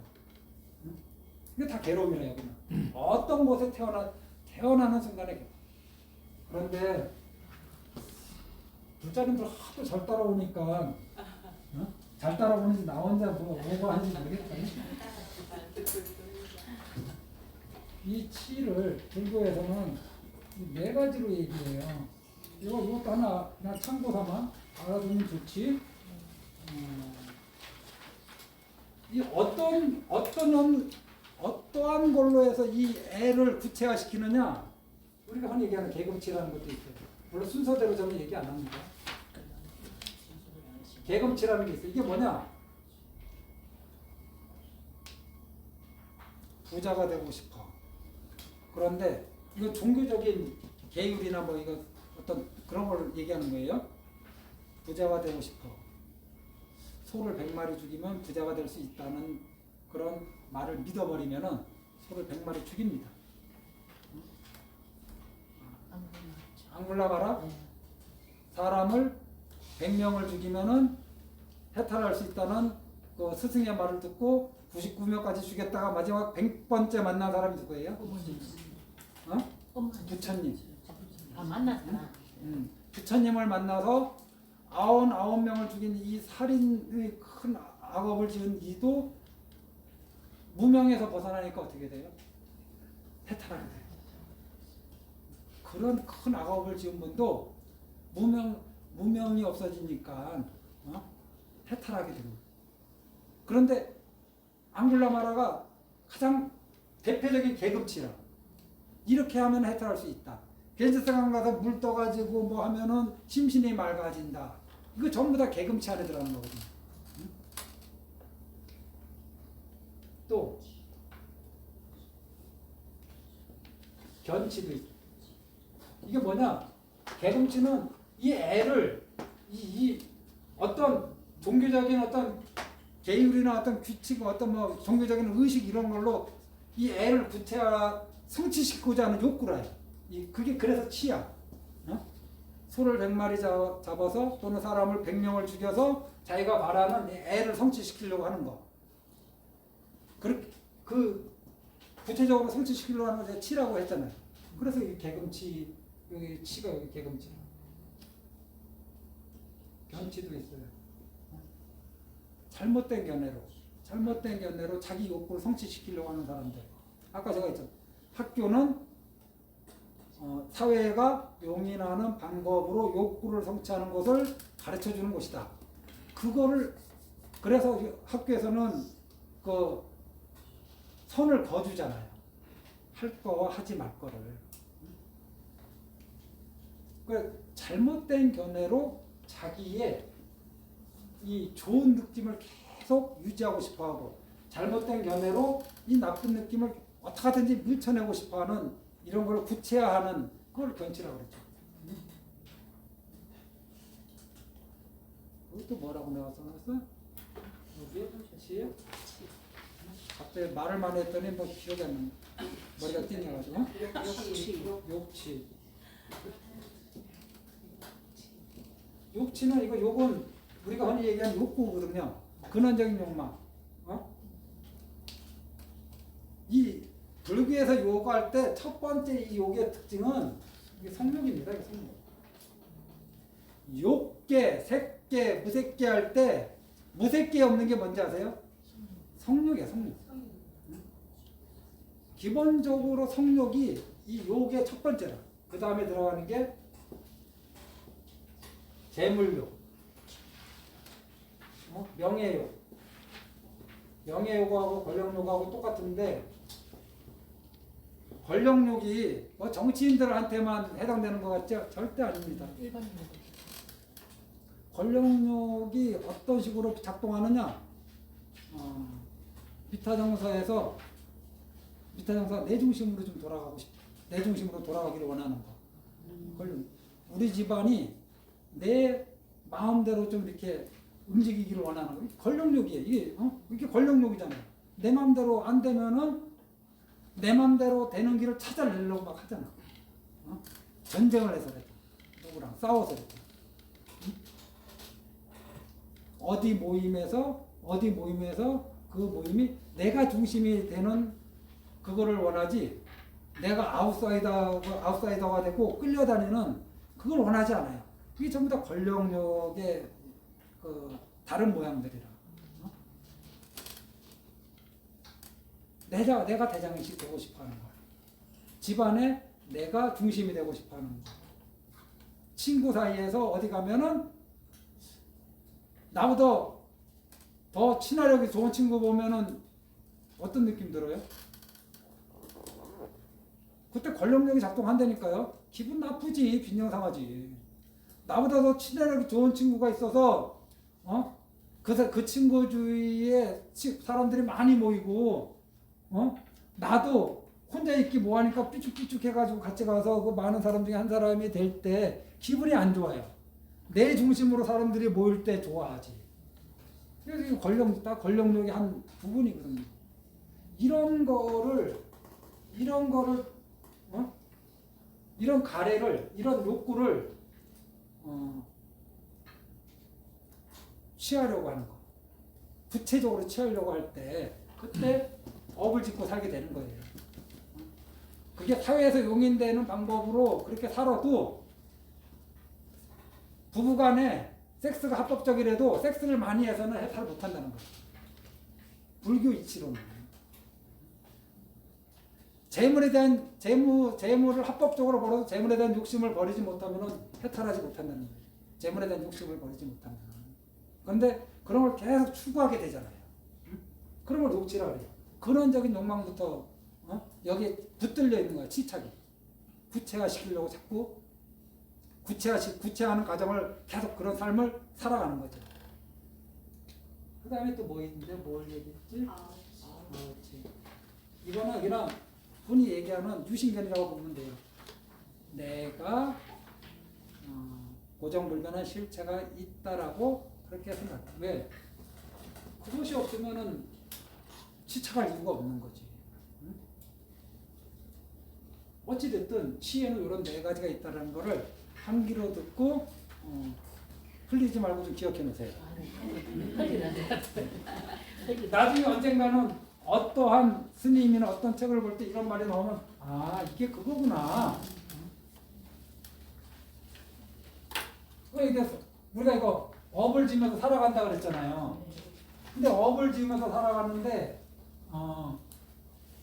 이게 다 괴로움이래요. 그냥. 어떤 곳에 태어나는 순간에 괴로움. 그런데 불자님들 하도 잘 따라오니까 잘 따라오는지 나 혼자 뭐 오버하는지 모르겠어요. 이 치를 불교에서는 네 가지로 얘기해요. 이것도 하나 그냥 참고 삼아 알아두면 좋지. 이 어떠한 걸로 해서 이 애를 구체화시키느냐, 우리가 흔히 얘기하는 개금치라는 것도 있어요. 물론 순서대로 저는 얘기 안 합니다. 개금치라는 게 있어요. 이게 뭐냐? 부자가 되고 싶어. 그런데 이거 종교적인 계율이나 뭐 이거 어떤 그런 걸 얘기하는 거예요. 부자가 되고 싶어. 소를 100마리 죽이면 부자가 될 수 있다는 그런 말을 믿어버리면은 소를 100마리 죽입니다. 앙물라가라? 사람을 100명을 죽이면은 해탈할 수 있다는 그 스승의 말을 듣고 99명까지 죽였다가 마지막 100번째 만난 사람이 누구예요? 어머니. 어? 어머니. 부처님. 아 만났구나. 부처님을 만나서 99명을 죽인 이 살인의 큰 악업을 지은 이도 무명에서 벗어나니까 어떻게 돼요? 해탈하게 돼요. 그런 큰 악업을 지은 분도 무명이 없어지니까 해탈하게 됩니다. 그런데 앙굴라마라가 가장 대표적인 계급치라. 이렇게 하면 해탈할 수 있다. 겐지스강 가서 물 떠가지고 뭐 하면은 심신이 맑아진다. 이거 전부 다 계급치 안에 들어가는 거거든요. 또 견치도 있어. 이게 뭐냐? 계급치는 이 애를 이 어떤 종교적인 어떤 계율이나 어떤 규칙, 어떤 뭐 종교적인 의식 이런 걸로 이 애를 구체화 성취시키고자 하는 욕구라. 그게 그래서 치야. 소를 100마리 잡아서 또는 사람을 100명을 죽여서 자기가 말하는 애를 성취시키려고 하는 거. 그 구체적으로 성취시키려고 하는 거 제가 치라고 했잖아요. 그래서 이 개금치, 여기 치가 여기 개금치. 견치도 있어요. 잘못된 견해로 자기 욕구를 성취시키려고 하는 사람들. 아까 제가 했죠. 학교는 사회가 용인하는 방법으로 욕구를 성취하는 것을 가르쳐 주는 곳이다. 그거를 그래서 학교에서는 그 선을 거주잖아요. 할 거와 하지 말 거를. 그 잘못된 견해로 자기의 이 좋은 느낌을 계속 유지하고 싶어하고 잘못된 견해로 이 나쁜 느낌을 어떻게든지 밀쳐내고 싶어하는 이런 걸 구체화하는 그걸 견치라고 그랬죠. 이것도 뭐라고 내가 써놨어? 여기 치. 갑자기 말을 많이 했더니 뭐 기억이 안 나. 머리가 띵해가지고. 욕치. 욕치는 이거 욕은 우리가 흔히 얘기하는 욕구거든요. 근원적인 욕망. 이 불교에서 요구할 때 첫 번째 이 욕의 특징은 이게 성욕입니다. 이게 성욕. 욕계, 색계, 무색계 할 때 무색계 없는 게 뭔지 아세요? 성욕이야, 성욕. 기본적으로 성욕이 이 욕의 첫 번째라. 그 다음에 들어가는 게 재물욕, 명예욕. 명예욕하고 권력욕하고 똑같은데 권력욕이 뭐 정치인들한테만 해당되는 것 같죠? 절대 아닙니다. 일반인들. 권력욕이 어떤 식으로 작동하느냐? 비타정서에서 내 중심으로 좀 돌아가고 싶다. 내 중심으로 돌아가기를 원하는 거. 우리 집안이 내 마음대로 좀 이렇게 움직이기를 원하는 거. 권력욕이에요. 이게 권력욕이잖아요. 내 마음대로 안 되면은 내 마음대로 되는 길을 찾아내려고 막 하잖아. 전쟁을 해서 그랬다. 누구랑 싸워서 그랬다. 어디 모임에서 그 모임이 내가 중심이 되는 그거를 원하지 내가 아웃사이더가 되고 끌려다니는 그걸 원하지 않아요. 이게 전부 다 권력욕의 그 다른 모양들이라. 내가 대장이 되고 싶어하는 거야. 집안에 내가 중심이 되고 싶어하는 거야. 친구 사이에서 어디 가면은 나보다 더 친화력이 좋은 친구 보면은 어떤 느낌 들어요? 그때 권력력이 작동한다니까요. 기분 나쁘지, 빈정상하지. 나보다 더 친화력이 좋은 친구가 있어서 그 친구 주위에 사람들이 많이 모이고 나도 혼자 있기 뭐하니까 삐죽삐죽 해가지고 같이 가서 그 많은 사람 중에 한 사람이 될 때 기분이 안 좋아요. 내 중심으로 사람들이 모일 때 좋아하지. 그래서 이 권력력의 한 부분이거든요. 이런 가래를, 이런 욕구를 취하려고 하는 거. 구체적으로 취하려고 할 때 그때 업을 짓고 살게 되는 거예요. 그게 사회에서 용인되는 방법으로 그렇게 살아도 부부간에 섹스가 합법적이라도 섹스를 많이 해서는 해탈 못한다는 거예요. 불교 이치로는. 재물을 합법적으로 벌어도 재물에 대한 욕심을 버리지 못하면 해탈하지 못한다는 거예요. 재물에 대한 욕심을 버리지 못하면. 그런데 그런 걸 계속 추구하게 되잖아요. 그런 걸 녹취라 그래요. 근원적인 욕망부터 여기에 붙들려 있는 거야. 치착이. 구체화시키려고 자꾸 구체화하는 과정을 계속 그런 삶을 살아가는 거죠. 그 다음에 또 뭐 있는데 뭘 얘기했지? 그렇지. 이거는 그냥 분이 얘기하는 유신견이라고 보면 돼요. 내가 고정불변한 실체가 있다라고 그렇게 생각해. 왜? 그것이 없으면은 치착할 이유가 없는 거지. 응? 어찌됐든 치에는 이런 네 가지가 있다는 거를 한 귀로 듣고 흘리지 말고 좀 기억해 놓으세요. 나중에 언젠가는 어떠한 스님이나 어떤 책을 볼 때 이런 말이 나오면 아 이게 그거구나. 우리가 이거 업을 지으면서 살아간다 그랬잖아요. 근데 업을 지으면서 살아가는데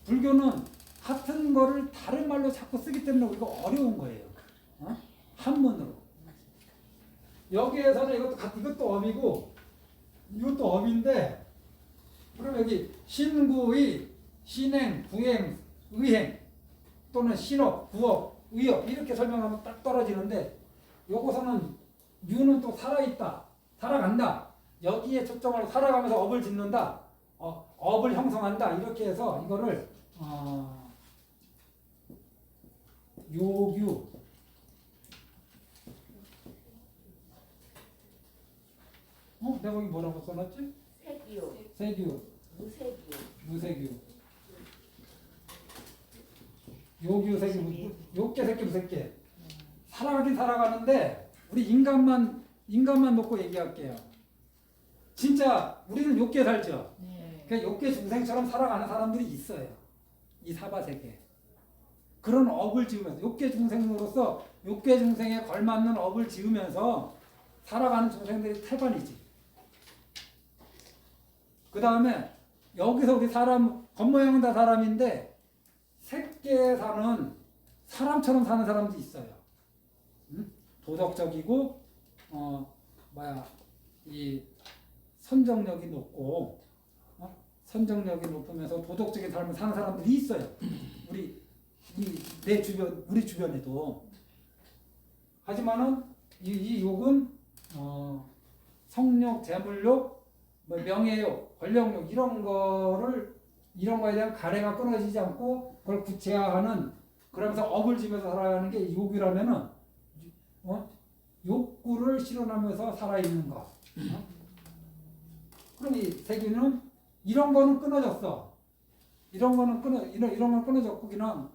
불교는 같은 거를 다른 말로 자꾸 쓰기 때문에 우리가 어려운 거예요. 한문으로. 여기에서는 이것도 업이고 이것도 업인데 그럼 여기 신구의 신행, 부행, 의행 또는 신업, 부업, 의업 이렇게 설명하면 딱 떨어지는데 여기서는 유는 또 살아있다, 살아간다 여기에 초점을 살아가면서 업을 짓는다, 업을 형성한다 이렇게 해서 이거를 요규 내가 여기 뭐라고 써놨지? 세규, 무세규, 요규, 세규, 요께, 새끼, 무새끼. 살아가긴 살아가는데 우리 인간만 놓고 얘기할게요. 진짜 우리는 요께 살죠. 그러니까 요께 중생처럼 살아가는 사람들이 있어요. 이 사바세계. 그런 업을 지으면서 요께 중생으로서 요께 중생에 걸맞는 업을 지으면서 살아가는 중생들이 태반이지. 그 다음에 여기서 우리 사람 겉모양은 다 사람인데 새끼에 사는 사람처럼 사는 사람도 있어요. 도덕적이고 이 선정력이 높고 선정력이 높으면서 도덕적인 삶을 사는 사람들이 있어요. 우리 주변에도. 하지만은 이 욕은 성욕, 재물욕, 명예욕, 권력욕 이런 거에 대한 가래가 끊어지지 않고 그걸 구체화하는 그러면서 업을 지면서 살아가는 게 욕이라면은 욕구를 실현하면서 살아있는 거. 그럼 이 세계는 이런 거는 끊어졌어. 이런 건 끊어졌고 그냥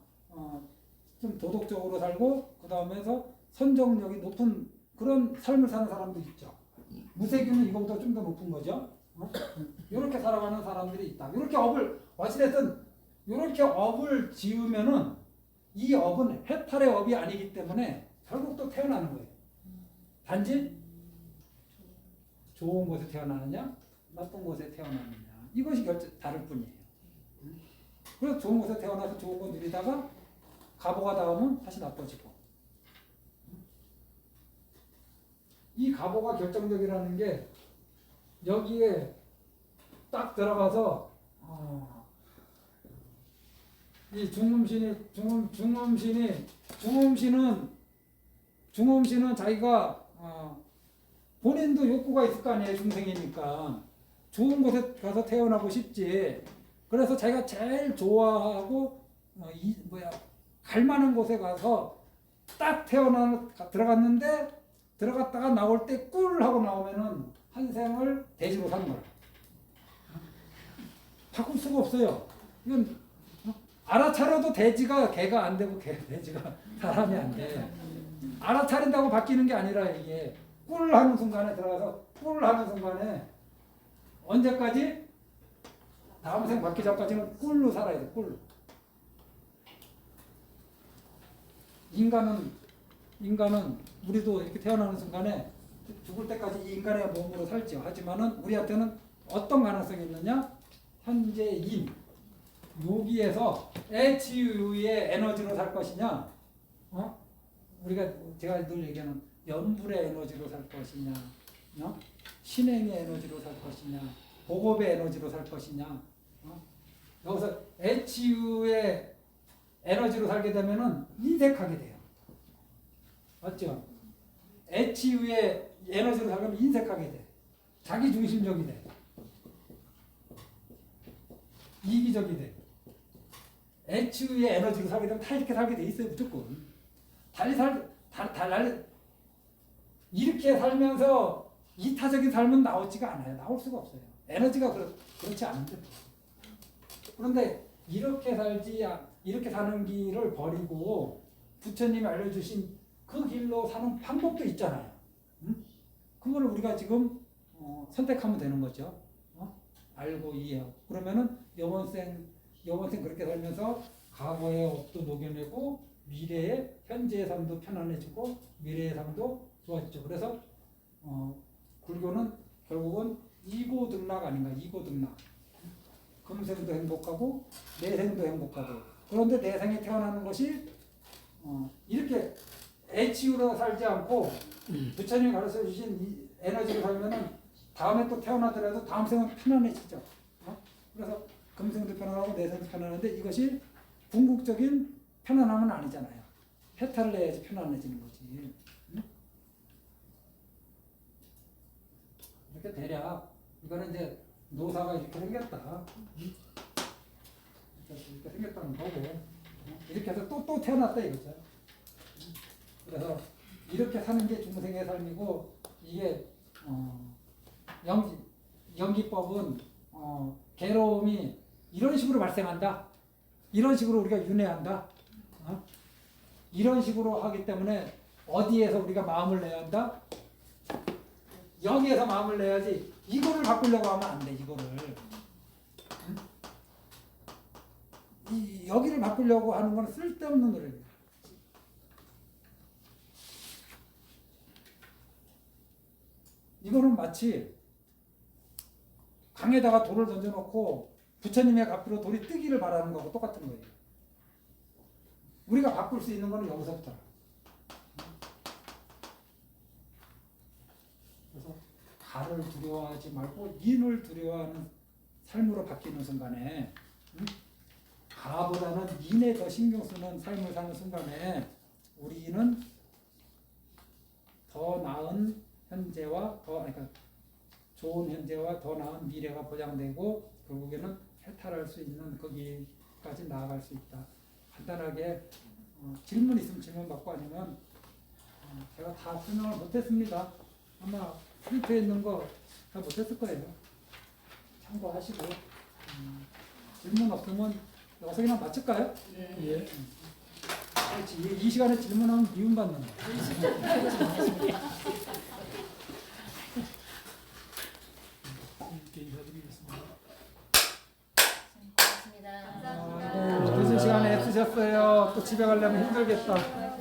좀 도덕적으로 살고 그 다음에서 선정력이 높은 그런 삶을 사는 사람도 있죠. 무세규는 이거보다 좀 더 높은 거죠. 이렇게 살아가는 사람들이 있다. 이렇게 어찌됐든 이렇게 업을 지으면은 이 업은 해탈의 업이 아니기 때문에 결국 또 태어나는 거예요. 단지 좋은 곳에 태어나느냐, 나쁜 곳에 태어나느냐 이것이 다를 뿐이에요. 그래서 좋은 곳에 태어나서 좋은 거 누리다가 가보가 닿으면 다시 나빠지고 이 가보가 결정적이라는 게 여기에 딱 들어가서 이 중음신은 자기가 본인도 욕구가 있을 거 아니에요. 중생이니까 좋은 곳에 가서 태어나고 싶지. 그래서 자기가 제일 좋아하고 갈 만한 곳에 가서 딱 들어갔는데 들어갔다가 나올 때 꿀 하고 나오면은 한 생을 돼지로 사는 거야. 바꿀 수가 없어요. 이건 알아차려도 돼지가 개가 안 되고 돼지가 사람이 안 돼. 알아차린다고 바뀌는 게 아니라 이게 꿀 하는 순간에 들어가서 꿀 하는 순간에 언제까지? 다음 생 받기 전까지는 꿀로 살아야 돼. 꿀로. 인간은 우리도 이렇게 태어나는 순간에 죽을 때까지 이 인간의 몸으로 살죠. 하지만은 우리한테는 어떤 가능성이 있느냐? 현재인 여기에서 HU의 에너지로 살 것이냐, 제가 늘 얘기하는 염불의 에너지로 살 것이냐, 신행의 에너지로 살 것이냐, 보급의 에너지로 살 것이냐, 여기서 HU의 에너지로 살게 되면은 인색하게 돼요. 맞죠? HU의 에너지로 살면 인색하게 돼. 자기 중심적이 돼. 이기적이 돼. HU의 에너지로 살게 되면 다 이렇게 살게 돼 있어요, 무조건. 이렇게 살면서 이타적인 삶은 나오지가 않아요. 나올 수가 없어요. 에너지가 그렇지 않은데. 그런데 이렇게 이렇게 사는 길을 버리고 부처님이 알려주신 그 길로 사는 방법도 있잖아요. 그걸 우리가 지금 선택하면 되는 거죠. 알고 이해하고. 그러면은 영원생 그렇게 살면서 과거의 업도 녹여내고 미래의 현재의 삶도 편안해지고 미래의 삶도 좋아지죠. 그래서 불교는 결국은 이고등락 아닌가? 이고등락. 금생도 행복하고 내생도 행복하고. 그런데 내생에 태어나는 것이 이렇게 HU로 살지 않고 부처님이 가르쳐 주신 이 에너지로 살면은 다음에 또 태어나더라도 다음 생은 편안해지죠. 그래서 금생도 편안하고 내생도 편안한데 이것이 궁극적인 편안함은 아니잖아요. 해탈을 내야지 편안해지는 거지. 이렇게 대략 이거는 이제 노사가 이렇게 생겼다. 이렇게 생겼다는 거고 이렇게 해서 또 태어났다 이거죠. 그래서 이렇게 사는 게 중생의 삶이고 이게 연기법은 괴로움이 이런 식으로 발생한다. 이런 식으로 우리가 윤회한다. 이런 식으로 하기 때문에 어디에서 우리가 마음을 내야 한다? 여기에서 마음을 내야지. 이거를 바꾸려고 하면 안 돼. 이거를. 여기를 바꾸려고 하는 건 쓸데없는 노래입니다. 이거는 마치 강에다가 돌을 던져놓고 부처님의 값으로 돌이 뜨기를 바라는 거하고 똑같은 거예요. 우리가 바꿀 수 있는 거는 여기서부터. 그래서 가를 두려워하지 말고 인을 두려워하는 삶으로 바뀌는 순간에 가보다는 인에 더 신경 쓰는 삶을 사는 순간에 우리는 더 나은 현재와 그러니까 좋은 현재와 더 나은 미래가 보장되고 결국에는 해탈할 수 있는 거기까지 나아갈 수 있다. 간단하게 질문 있으면 질문 받고 아니면 제가 다 설명을 못했습니다. 아마 프린트에 있는 거 다 못했을 거예요. 참고하시고 질문 없으면 여기서 그냥 마칠까요? 네. 예. 그렇지. 이 시간에 질문하면 미움받는 거. 고맙습니다. 늦은 시간에 애쓰셨어요. 또 집에 가려면 힘들겠다.